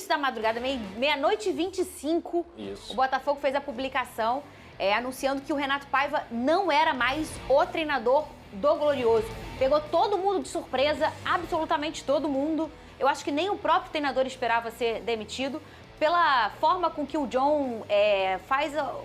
início da madrugada, meia-noite e 25, o Botafogo fez a publicação anunciando que o Renato Paiva não era mais o treinador do Glorioso. Pegou todo mundo de surpresa, absolutamente todo mundo. Eu acho que nem o próprio treinador esperava ser demitido, pela forma com que o John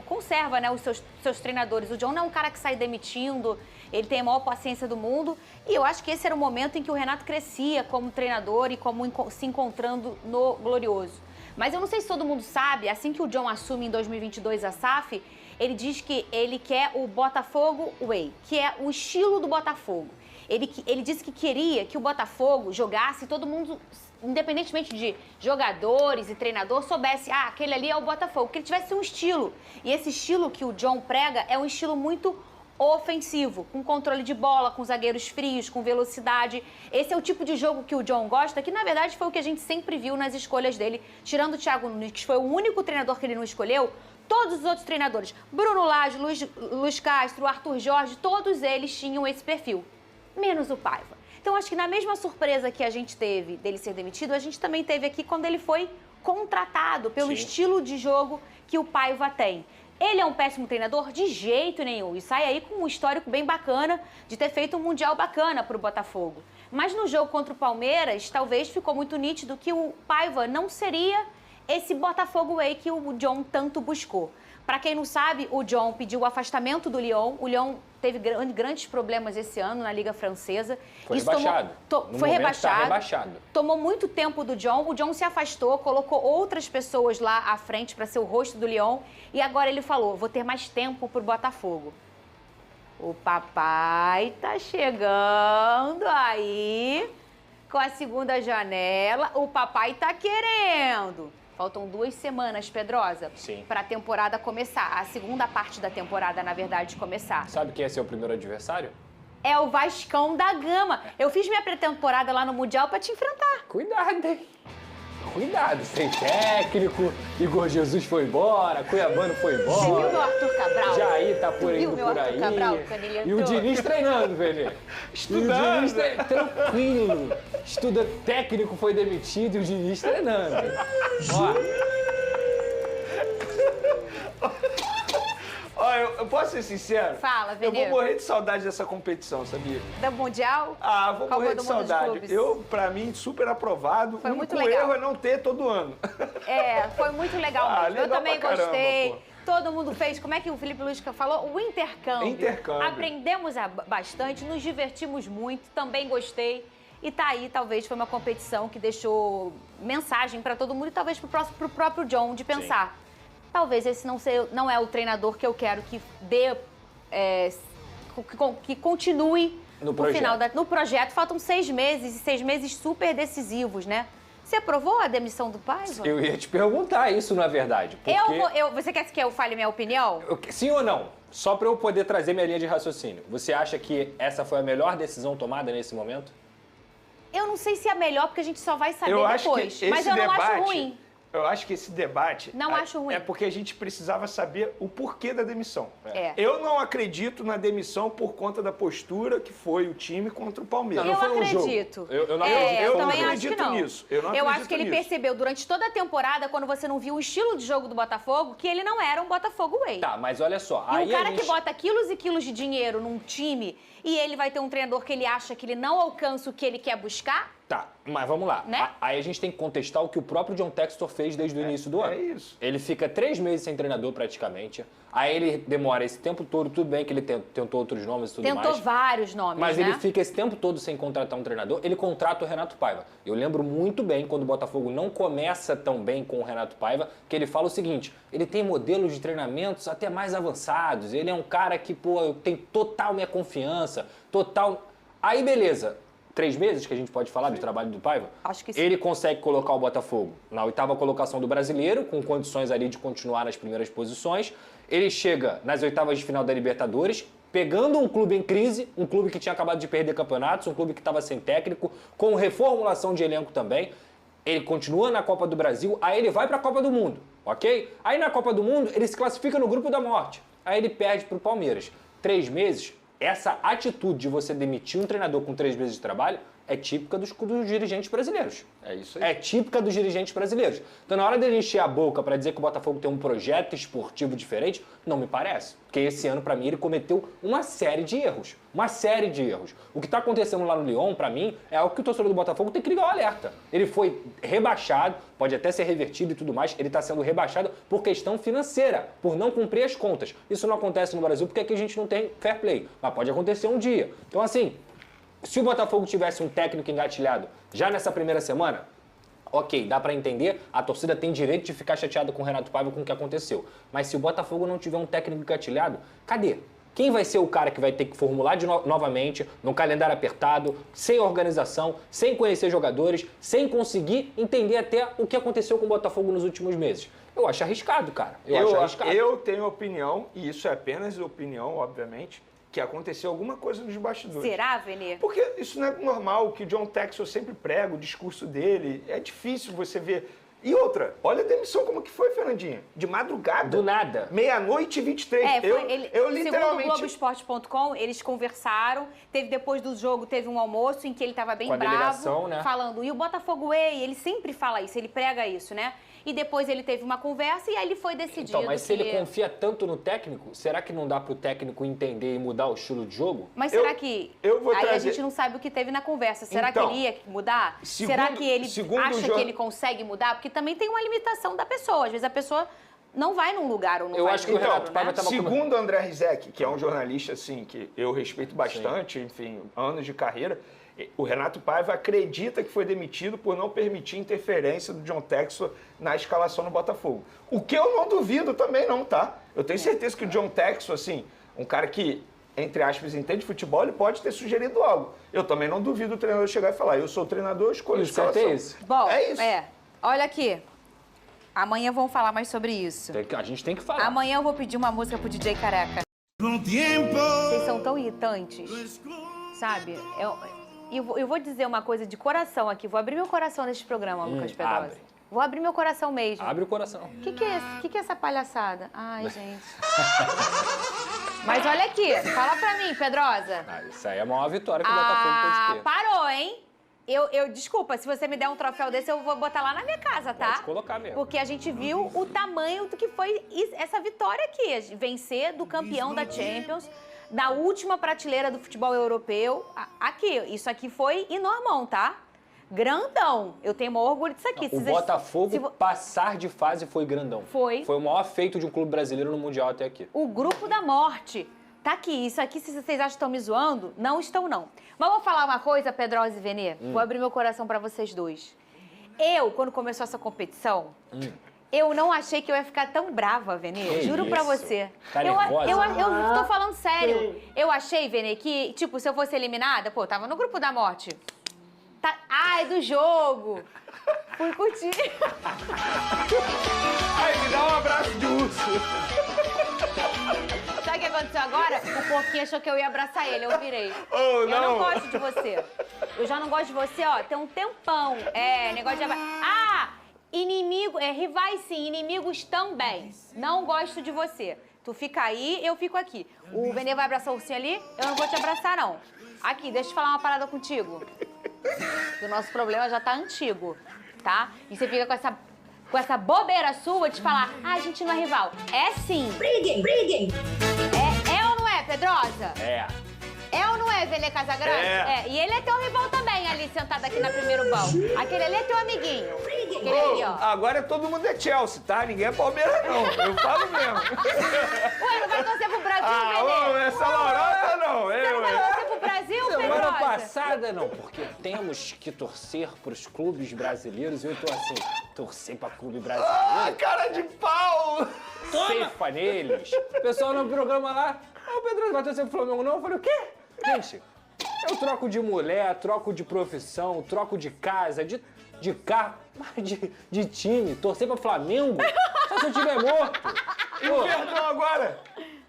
conserva, né, os seus treinadores. O John não é um cara que sai demitindo, ele tem a maior paciência do mundo. E eu acho que esse era o momento em que o Renato crescia como treinador e como se encontrando no Glorioso. Mas eu não sei se todo mundo sabe, assim que o John assume em 2022 a SAF, ele diz que ele quer o Botafogo Way, que é o estilo do Botafogo. Ele disse que queria que o Botafogo jogasse, todo mundo, independentemente de jogadores e treinador, soubesse, aquele ali é o Botafogo, que ele tivesse um estilo. E esse estilo que o John prega é um estilo muito ofensivo, com controle de bola, com zagueiros frios, com velocidade. Esse é o tipo de jogo que o John gosta, que na verdade foi o que a gente sempre viu nas escolhas dele, tirando o Thiago Nunes, que foi o único treinador que ele não escolheu. Todos os outros treinadores, Bruno Lage, Luiz Castro, Arthur Jorge, todos eles tinham esse perfil, menos o Paiva. Então, acho que na mesma surpresa que a gente teve dele ser demitido, a gente também teve aqui quando ele foi contratado pelo estilo de jogo que o Paiva tem. Ele é um péssimo treinador? De jeito nenhum. E sai aí com um histórico bem bacana de ter feito um Mundial bacana para o Botafogo. Mas no jogo contra o Palmeiras, talvez ficou muito nítido que o Paiva não seria esse Botafogo Way que o John tanto buscou. Para quem não sabe, o John pediu o afastamento do Lyon. O Lyon teve grandes problemas esse ano na Liga Francesa. Foi rebaixado. Foi rebaixado. Tomou muito tempo do John. O John se afastou, colocou outras pessoas lá à frente para ser o rosto do Lyon. E agora ele falou, vou ter mais tempo pro Botafogo. O papai tá chegando aí com a segunda janela. O papai tá querendo. Faltam 2 semanas, Pedrosa, para a temporada começar. A segunda parte da temporada, na verdade, começar. Sabe quem é seu primeiro adversário? É o Vascão da Gama. Eu fiz minha pré-temporada lá no Mundial para te enfrentar. Cuidado, hein? Cuidado, sem técnico, Igor Jesus foi embora, Cuiabano foi embora. Você viu meu Arthur Cabral? Jair tá por aí, por aí. Cabral, quando ele e o Diniz treinando, velho. Estudando. Tranquilo. Estuda técnico foi demitido e o Diniz treinando. Ó, eu posso ser sincero? Fala, Venê. Eu vou morrer de saudade dessa competição, sabia? Da Mundial? Vou morrer de saudade. Pra mim, super aprovado. Foi muito legal. O legal. erro é não ter todo ano. Foi muito legal mesmo. Legal Eu também gostei. Caramba, todo mundo fez, como é que o Felipe Luiz falou? O intercâmbio. Intercâmbio. Aprendemos bastante, nos divertimos muito, também gostei. E tá aí, talvez foi uma competição que deixou mensagem para todo mundo e talvez pro próprio John de pensar. Talvez esse não é o treinador que eu quero que dê, que continue no projeto. Faltam 6 meses, e 6 meses super decisivos, né? Você aprovou a demissão do Paiva? Eu ia te perguntar isso, na verdade. Porque... Você quer que eu fale minha opinião? Sim ou não? Só para eu poder trazer minha linha de raciocínio. Você acha que essa foi a melhor decisão tomada nesse momento? Eu não sei se é a melhor, porque a gente só vai saber depois. Mas eu não acho ruim. Eu acho que esse debate... Não acho ruim. É porque a gente precisava saber o porquê da demissão. É. Eu não acredito na demissão por conta da postura que foi o time contra o Palmeiras. Não foi um acredito. Jogo. Eu também acho que não. Nisso. Eu acho que ele percebeu durante toda a temporada, quando você não viu o estilo de jogo do Botafogo, que ele não era um Botafogo Way. Tá, mas olha só. E um cara que bota quilos e quilos de dinheiro num time e ele vai ter um treinador que ele acha que ele não alcança o que ele quer buscar... Tá, mas vamos lá. Né? Aí a gente tem que contestar o que o próprio John Textor fez desde o início do ano. É isso. Ele fica 3 meses sem treinador praticamente. Aí ele demora esse tempo todo, tudo bem que ele tentou outros nomes e tudo mais. Tentou vários nomes, mas né? ele fica esse tempo todo sem contratar um treinador, ele contrata o Renato Paiva. Eu lembro muito bem quando o Botafogo não começa tão bem com o Renato Paiva, que ele fala o seguinte, ele tem modelos de treinamentos até mais avançados, ele é um cara que, eu tenho total minha confiança, total... Aí beleza, 3 meses que a gente pode falar do trabalho do Paiva? Acho que sim. Ele consegue colocar o Botafogo na 8ª colocação do Brasileiro, com condições ali de continuar nas primeiras posições. Ele chega nas 8ª de final da Libertadores, pegando um clube em crise, um clube que tinha acabado de perder campeonatos, um clube que estava sem técnico, com reformulação de elenco também. Ele continua na Copa do Brasil, aí ele vai para a Copa do Mundo, ok? Aí na Copa do Mundo ele se classifica no grupo da morte. Aí ele perde para o Palmeiras. 3 meses... Essa atitude de você demitir um treinador com 3 meses de trabalho é típica dos dirigentes brasileiros. É isso aí. É típica dos dirigentes brasileiros. Então, na hora dele encher a boca para dizer que o Botafogo tem um projeto esportivo diferente, não me parece. Porque esse ano, para mim, ele cometeu uma série de erros. Uma série de erros. O que está acontecendo lá no Lyon, para mim, é algo que o torcedor do Botafogo tem que ligar o alerta. Ele foi rebaixado, pode até ser revertido e tudo mais, ele está sendo rebaixado por questão financeira, por não cumprir as contas. Isso não acontece no Brasil porque aqui a gente não tem fair play, mas pode acontecer um dia. Então, assim, se o Botafogo tivesse um técnico engatilhado já nessa primeira semana, ok, dá pra entender, a torcida tem direito de ficar chateada com o Renato Paiva com o que aconteceu. Mas se o Botafogo não tiver um técnico engatilhado, cadê? Quem vai ser o cara que vai ter que formular novamente, num calendário apertado, sem organização, sem conhecer jogadores, sem conseguir entender até o que aconteceu com o Botafogo nos últimos meses? Eu acho arriscado, cara. Eu tenho opinião, e isso é apenas opinião, obviamente, que aconteceu alguma coisa nos bastidores. Será, Vene? Porque isso não é normal, o que o John Texel sempre prega, o discurso dele, é difícil você ver. E outra, olha a demissão como que foi, Fernandinha. De madrugada. Do nada. 00:23. Eu literalmente... Segundo o Globoesporte.com, eles conversaram, depois do jogo, teve um almoço em que ele estava bem com a bravo, delegação, né? falando, e o Botafogo Way, ele sempre fala isso, ele prega isso, né? E depois ele teve uma conversa e aí ele foi decidido. Então, mas se ele confia tanto no técnico, será que não dá pro técnico entender e mudar o estilo de jogo? Mas será que... Aí a gente não sabe o que teve na conversa. Será que ele ia mudar? Será que ele acha que ele consegue mudar? Porque também tem uma limitação da pessoa. Às vezes a pessoa não vai num lugar ou não eu vai acho que o Renato Paiva estava... Segundo André Rizek, que é um jornalista assim, que eu respeito bastante, enfim, anos de carreira, o Renato Paiva acredita que foi demitido por não permitir interferência do John Texel na escalação no Botafogo. O que eu não duvido também não, tá? Eu tenho certeza que o John Texel, assim, um cara que, entre aspas, entende futebol, ele pode ter sugerido algo. Eu também não duvido o treinador chegar e falar, eu sou o treinador, eu escolho a escalação. É isso. Bom, é isso. Olha aqui. Amanhã vamos falar mais sobre isso. A gente tem que falar. Amanhã eu vou pedir uma música pro DJ Careca. Vocês são tão irritantes, sabe? Eu vou dizer uma coisa de coração aqui. Vou abrir meu coração neste programa, Lucas Pedrosa. Abre. Vou abrir meu coração mesmo. Abre o coração. O que é essa palhaçada? Ai, gente. Mas olha aqui, fala pra mim, Pedrosa. Isso aí é a maior vitória que o Botafogo pode ter. Parou, hein? Desculpa, se você me der um troféu desse, eu vou botar lá na minha casa, tá? Pode colocar mesmo. Porque a gente viu o tamanho do que foi essa vitória aqui. Vencer do campeão da Champions, da última prateleira do futebol europeu. Isso aqui foi enormão, tá? Grandão. Eu tenho o maior orgulho disso aqui. O Botafogo passar de fase foi grandão. Foi. Foi o maior feito de um clube brasileiro no Mundial até aqui. O grupo da morte. Tá aqui. Isso aqui, se vocês acham que estão me zoando, não estão, não. Mas vou falar uma coisa, Pedrosa e Vene. Vou abrir meu coração pra vocês dois. Quando começou essa competição, eu não achei que eu ia ficar tão brava, Vene. Juro pra você. Tá nervosa? Eu tô falando sério. Eu achei, Vene, que, tipo, se eu fosse eliminada, tava no grupo da morte. É do jogo. Fui curtir. Ai, me dá um abraço de urso. Sabe o que aconteceu agora? O porquinho achou que eu ia abraçar ele, eu virei. Eu não gosto de você. Eu já não gosto de você, tem um tempão. Negócio de... rivais sim, inimigos também. Não gosto de você. Tu fica aí, eu fico aqui. O Vene vai abraçar o ursinho ali, eu não vou te abraçar, não. Aqui, deixa eu falar uma parada contigo. O nosso problema já tá antigo, tá? E você fica com essa bobeira sua de falar, a gente não é rival. É sim. Briguem. É ou não é, Pedrosa? É ou não é, Vene Casagrande? E ele é teu rival também, ali, sentado aqui no primeiro banco. Aquele ali é teu amiguinho. Aquele ali, ó. Agora todo mundo é Chelsea, tá? Ninguém é Palmeiras, não. Eu falo mesmo. Ué, não vai torcer pro Brasil, Vene? Essa lorota não. Você não vai torcer pro Brasil, Pedrosa? Semana passada, não, porque temos que torcer pros clubes brasileiros. Eu tô assim, torcer pra clube brasileiro. Cara de pau! Cefa neles. O pessoal no programa lá, o Pedro vai torcer pro Flamengo, não? Eu falei, o quê? Gente, eu troco de mulher, troco de profissão, troco de casa, de carro, de time. Torcer pra Flamengo? Só se eu tiver morto. E o Verdão agora?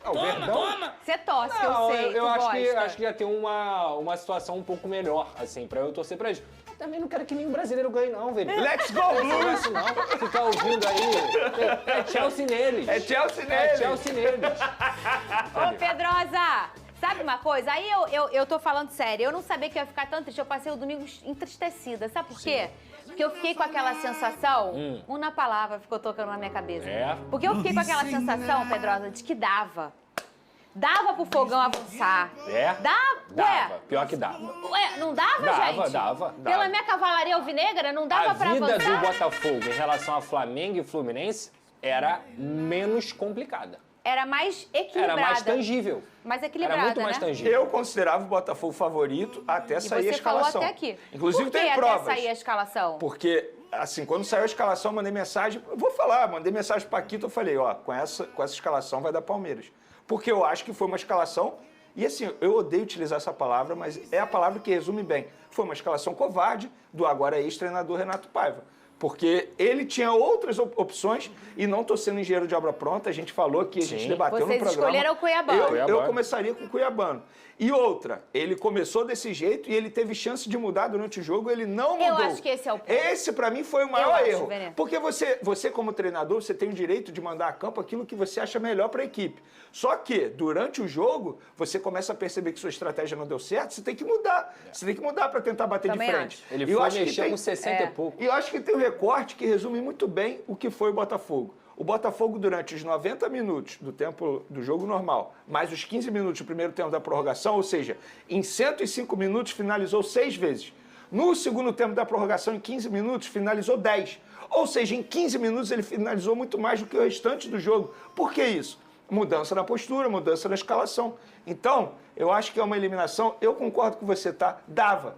O Verdão? Você torce, que Não, eu sei. eu acho que já tem uma situação um pouco melhor, assim, pra eu torcer pra eles. Eu também não quero que nenhum brasileiro ganhe, não, velho. Let's go, Blues! Não, você tá ouvindo aí? É Chelsea neles. É Chelsea neles. É Chelsea neles. Ô, Pedrosa! Sabe uma coisa? Aí eu tô falando sério, eu não sabia que eu ia ficar tão triste, eu passei o domingo entristecida. Sabe por quê? Porque eu fiquei com aquela sensação, uma palavra ficou tocando na minha cabeça. Porque eu fiquei com aquela sensação, Pedrosa, de que dava. Dava pro Fogão avançar. Dava. Pior que dava. Ué, não dava, gente? Dava. Pela minha cavalaria alvinegra, não dava pra avançar? A vida do Botafogo em relação a Flamengo e Fluminense era menos complicada. Era mais equilibrada. Era mais tangível. Mais equilibrada, Era muito mais tangível. Eu considerava o Botafogo favorito até sair a escalação. Você falou até aqui. Inclusive tem provas. Por que até sair a escalação? Porque, assim, quando saiu a escalação, eu mandei mensagem. Eu vou falar, mandei mensagem pra Paquito, eu falei, ó, com essa escalação vai dar Palmeiras. Porque eu acho que foi uma escalação, e assim, eu odeio utilizar essa palavra, mas é a palavra que resume bem. Foi uma escalação covarde do agora ex-treinador Renato Paiva. Porque ele tinha outras opções e não estou sendo engenheiro de obra pronta. A gente falou que a gente debateu no programa. Vocês escolheram o Cuiabano. Eu começaria com o Cuiabano. E outra, ele começou desse jeito e ele teve chance de mudar durante o jogo, ele não mudou. Eu acho que esse é o ponto. Esse, pra mim, foi o maior erro. Venê. Porque você, como treinador, você tem o direito de mandar a campo aquilo que você acha melhor para a equipe. Só que, durante o jogo, você começa a perceber que sua estratégia não deu certo, você tem que mudar. Você tem que mudar para tentar bater Também de frente. acho. Ele foi mexer com 60 e pouco. E eu acho que tem um recorte que resume muito bem o que foi o Botafogo. O Botafogo, durante os 90 minutos do tempo do jogo normal, mais os 15 minutos do primeiro tempo da prorrogação, ou seja, em 105 minutos finalizou 6 vezes. No segundo tempo da prorrogação, em 15 minutos, finalizou 10. Ou seja, em 15 minutos ele finalizou muito mais do que o restante do jogo. Por que isso? Mudança na postura, mudança na escalação. Então, eu acho que é uma eliminação, eu concordo com você, tá? Dava.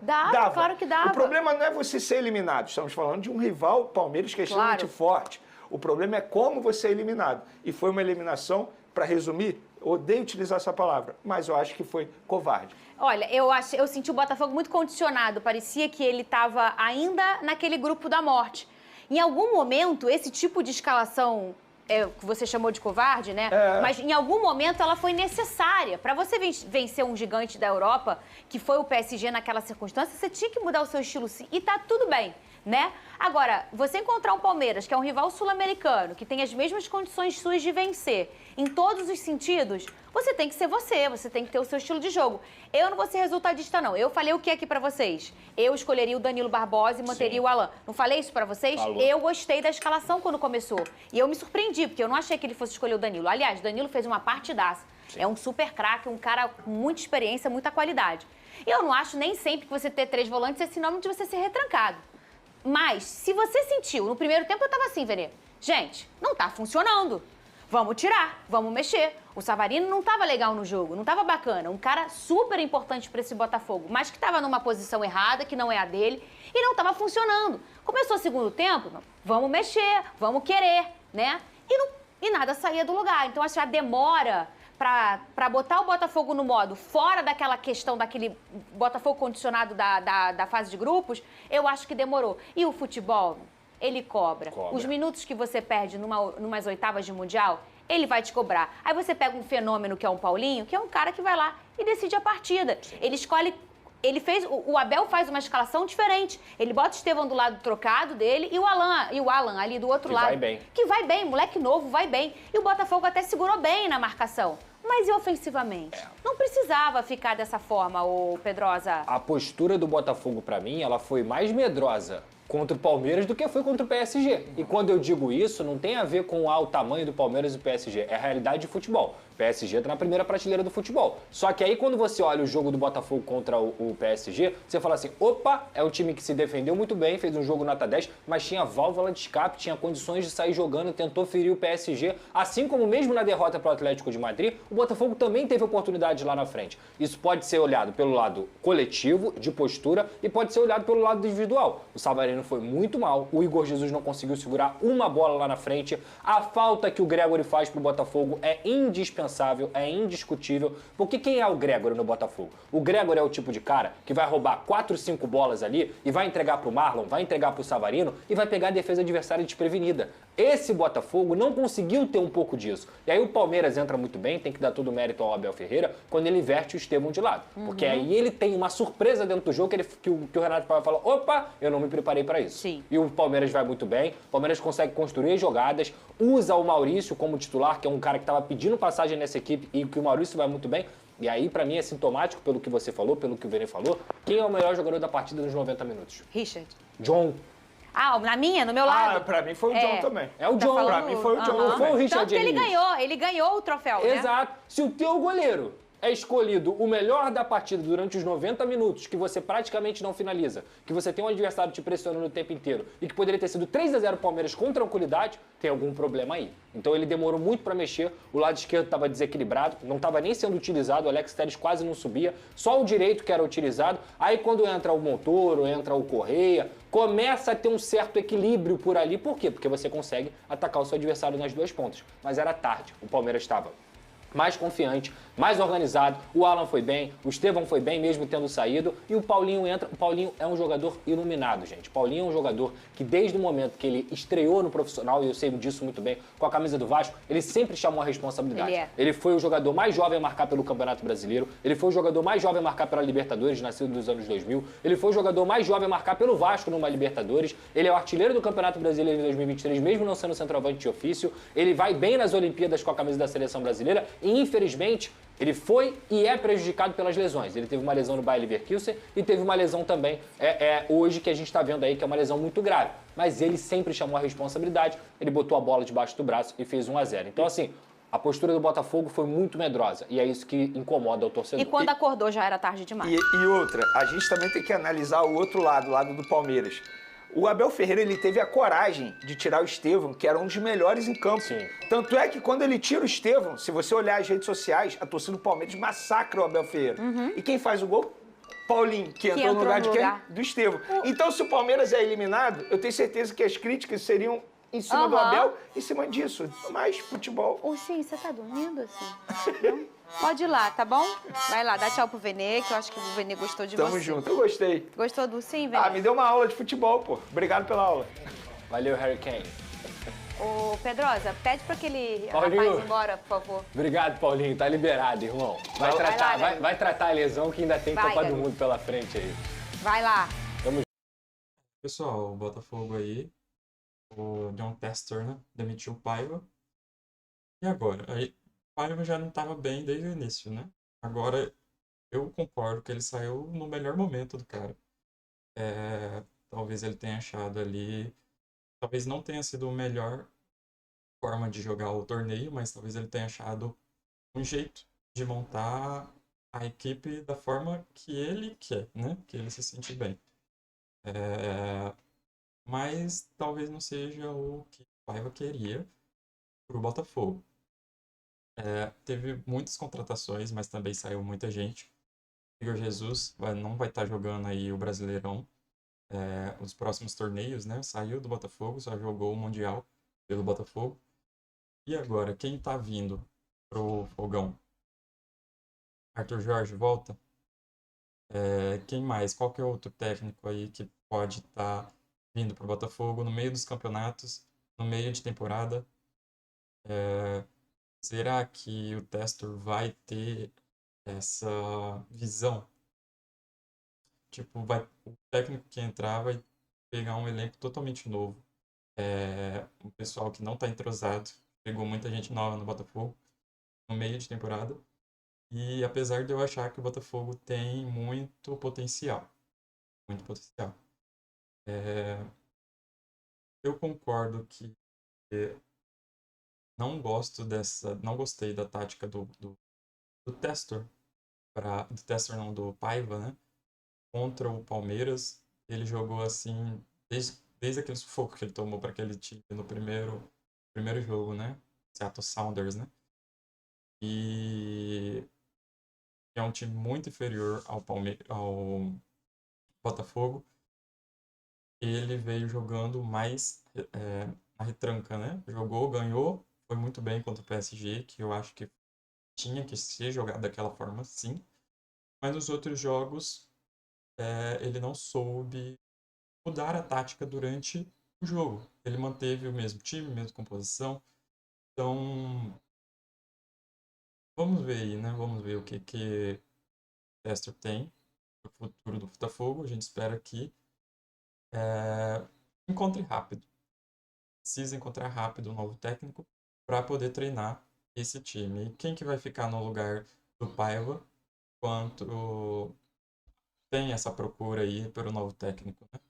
Claro que dava. O problema não é você ser eliminado, estamos falando de um rival, Palmeiras, que é extremamente forte. O problema é como você é eliminado. E foi uma eliminação, para resumir, odeio utilizar essa palavra, mas eu acho que foi covarde. Olha, eu senti o Botafogo muito condicionado. Parecia que ele estava ainda naquele grupo da morte. Em algum momento, esse tipo de escalação, que você chamou de covarde, né? Mas em algum momento ela foi necessária. Para você vencer um gigante da Europa, que foi o PSG naquela circunstância, você tinha que mudar o seu estilo sim. E tá tudo bem, né? Agora, você encontrar um Palmeiras, que é um rival sul-americano, que tem as mesmas condições suas de vencer, em todos os sentidos, você tem que ser você tem que ter o seu estilo de jogo. Eu não vou ser resultadista, não. Eu falei o que aqui pra vocês? Eu escolheria o Danilo Barbosa e manteria o Alan. Não falei isso pra vocês? Falou. Eu gostei da escalação quando começou. E eu me surpreendi, porque eu não achei que ele fosse escolher o Danilo. Aliás, o Danilo fez uma partidaça. Sim. É um super craque, um cara com muita experiência, muita qualidade. Eu não acho nem sempre que você ter 3 volantes é sinônimo de você ser retrancado. Mas, se você sentiu, no primeiro tempo eu tava assim, Venê, gente, não tá funcionando. Vamos tirar, vamos mexer. O Savarino não tava legal no jogo, não tava bacana. Um cara super importante para esse Botafogo, mas que tava numa posição errada, que não é a dele, e não tava funcionando. Começou o segundo tempo, vamos mexer, vamos querer, né? E nada saía do lugar. Então, acho que a demora para botar o Botafogo no modo fora daquela questão daquele Botafogo condicionado da fase de grupos, eu acho que demorou. E o futebol, ele cobra. Os minutos que você perde numas oitavas de Mundial, ele vai te cobrar. Aí você pega um fenômeno que é um Paulinho, que é um cara que vai lá e decide a partida. Ele escolhe... O Abel faz uma escalação diferente. Ele bota o Estevão do lado trocado dele e o Alan ali do outro lado. Que vai bem, moleque novo, vai bem. E o Botafogo até segurou bem na marcação. Mas e ofensivamente? Não precisava ficar dessa forma, ô Pedrosa. A postura do Botafogo, pra mim, ela foi mais medrosa contra o Palmeiras do que foi contra o PSG. E quando eu digo isso, não tem a ver com o tamanho do Palmeiras e do PSG. É a realidade de futebol. O PSG tá na primeira prateleira do futebol. Só que aí quando você olha o jogo do Botafogo contra o PSG, você fala assim, opa, é um time que se defendeu muito bem, fez um jogo nota 10, mas tinha válvula de escape, tinha condições de sair jogando, tentou ferir o PSG, assim como mesmo na derrota para o Atlético de Madrid, o Botafogo também teve oportunidade lá na frente. Isso pode ser olhado pelo lado coletivo, de postura, e pode ser olhado pelo lado individual. O Savarino foi muito mal, o Igor Jesus não conseguiu segurar uma bola lá na frente, a falta que o Gregori faz pro Botafogo é indispensável, é indiscutível, porque quem é o Gregori no Botafogo? O Gregori é o tipo de cara que vai roubar 4, 5 bolas ali e vai entregar pro Marlon, vai entregar pro Savarino e vai pegar a defesa adversária desprevenida. Esse Botafogo não conseguiu ter um pouco disso. E aí o Palmeiras entra muito bem, tem que dar todo o mérito ao Abel Ferreira, quando ele inverte o Estevão de lado. Porque aí ele tem uma surpresa dentro do jogo que o Renato Paiva fala, opa, eu não me preparei para isso. Sim. E o Palmeiras vai muito bem, o Palmeiras consegue construir jogadas, usa o Maurício como titular, que é um cara que estava pedindo passagem nessa equipe e que o Maurício vai muito bem. E aí, pra mim, é sintomático pelo que você falou, pelo que o Vene falou. Quem é o melhor jogador da partida nos 90 minutos? Richard. John. Ah, no meu lado. Pra mim foi o John também. É o John. Pra mim foi o John. Não foi o Richard Tanto que Henry. ele ganhou o troféu, né? Exato. Se o teu goleiro é escolhido o melhor da partida durante os 90 minutos, que você praticamente não finaliza, que você tem um adversário te pressionando o tempo inteiro e que poderia ter sido 3-0 Palmeiras com tranquilidade, tem algum problema aí. Então ele demorou muito para mexer, o lado esquerdo estava desequilibrado, não estava nem sendo utilizado, o Alex Telles quase não subia, só o direito que era utilizado. Aí quando entra o Montoro, entra o Correia, começa a ter um certo equilíbrio por ali. Por quê? Porque você consegue atacar o seu adversário nas duas pontas. Mas era tarde, o Palmeiras estava mais confiante, mais organizado, o Alan foi bem, o Estevão foi bem mesmo tendo saído, e o Paulinho entra. O Paulinho é um jogador iluminado, gente. O Paulinho é um jogador que desde o momento que ele estreou no profissional, e eu sei disso muito bem, com a camisa do Vasco, ele sempre chamou a responsabilidade. Ele foi o jogador mais jovem a marcar pelo Campeonato Brasileiro, ele foi o jogador mais jovem a marcar pela Libertadores, nascido nos anos 2000, ele foi o jogador mais jovem a marcar pelo Vasco numa Libertadores, ele é o artilheiro do Campeonato Brasileiro em 2023, mesmo não sendo centroavante de ofício, ele vai bem nas Olimpíadas com a camisa da Seleção Brasileira, e infelizmente ele foi e é prejudicado pelas lesões. Ele teve uma lesão no Bayer Leverkusen e teve uma lesão também hoje que a gente está vendo aí, que é uma lesão muito grave. Mas ele sempre chamou a responsabilidade, ele botou a bola debaixo do braço e fez 1-0. Então assim, a postura do Botafogo foi muito medrosa e é isso que incomoda o torcedor. E quando acordou já era tarde demais. E outra, a gente também tem que analisar o outro lado, o lado do Palmeiras. O Abel Ferreira, ele teve a coragem de tirar o Estevão, que era um dos melhores em campo. Sim. Tanto é que quando ele tira o Estevão, se você olhar as redes sociais, a torcida do Palmeiras massacra o Abel Ferreira. E quem faz o gol? Paulinho, que entrou no lugar de quem? Do Estevão. Então, se o Palmeiras é eliminado, eu tenho certeza que as críticas seriam em cima do Abel, em cima disso. Mas futebol... Ô, sim, você tá dormindo assim? Não? Pode ir lá, tá bom? Vai lá, dá tchau pro Vene, que eu acho que o Vene gostou de você. Tamo junto, eu gostei. Gostou do sim, Vene? Me deu uma aula de futebol, pô. Obrigado pela aula. Valeu, Harry Kane. Ô, Pedrosa, pede pra aquele Paulinho. rapaz ir embora, por favor. Obrigado, Paulinho. Tá liberado, irmão. Vai tratar a lesão que ainda tem Copa do Mundo pela frente aí. Vai lá. Tamo junto. Pessoal, o Botafogo aí, o John Tester, né, demitiu o Paiva. E agora? Aí, o Paiva já não estava bem desde o início, né? Agora, eu concordo que ele saiu no melhor momento do cara. Talvez ele tenha achado ali... Talvez não tenha sido a melhor forma de jogar o torneio, mas talvez ele tenha achado um jeito de montar a equipe da forma que ele quer, né? Que ele se sente bem. Mas talvez não seja o que o Paiva queria para o Botafogo. Teve muitas contratações, mas também saiu muita gente. Igor Jesus não vai estar jogando aí o Brasileirão, os próximos torneios, né? Saiu do Botafogo, só jogou o Mundial pelo Botafogo. E agora, quem está vindo pro Fogão? Arthur Jorge volta? Quem mais? Qual que é outro técnico aí que pode estar vindo pro Botafogo no meio dos campeonatos, no meio de temporada? Será que o Testor vai ter essa visão? Tipo, o técnico que entrar vai pegar um elenco totalmente novo. Um pessoal que não está entrosado. Pegou muita gente nova no Botafogo no meio de temporada. E apesar de eu achar que o Botafogo tem muito potencial. Muito potencial. Eu concordo que não gostei da tática do Testor. Do Testor não, do Paiva, né? Contra o Palmeiras. Ele jogou assim, desde aquele sufoco que ele tomou para aquele time no primeiro jogo, né? Seattle Sounders, né? E é um time muito inferior ao Botafogo. Ele veio jogando mais na retranca, né? Jogou, ganhou, foi muito bem contra o PSG, que eu acho que tinha que ser jogado daquela forma, sim. Mas nos outros jogos, ele não soube mudar a tática durante o jogo. Ele manteve o mesmo time, a mesma composição. Então, vamos ver aí, né? Vamos ver o que o Testor tem no futuro do Botafogo. A gente espera que encontre rápido. Precisa encontrar rápido um novo técnico para poder treinar esse time. E quem que vai ficar no lugar do Paiva, quanto tem essa procura aí pelo novo técnico, né?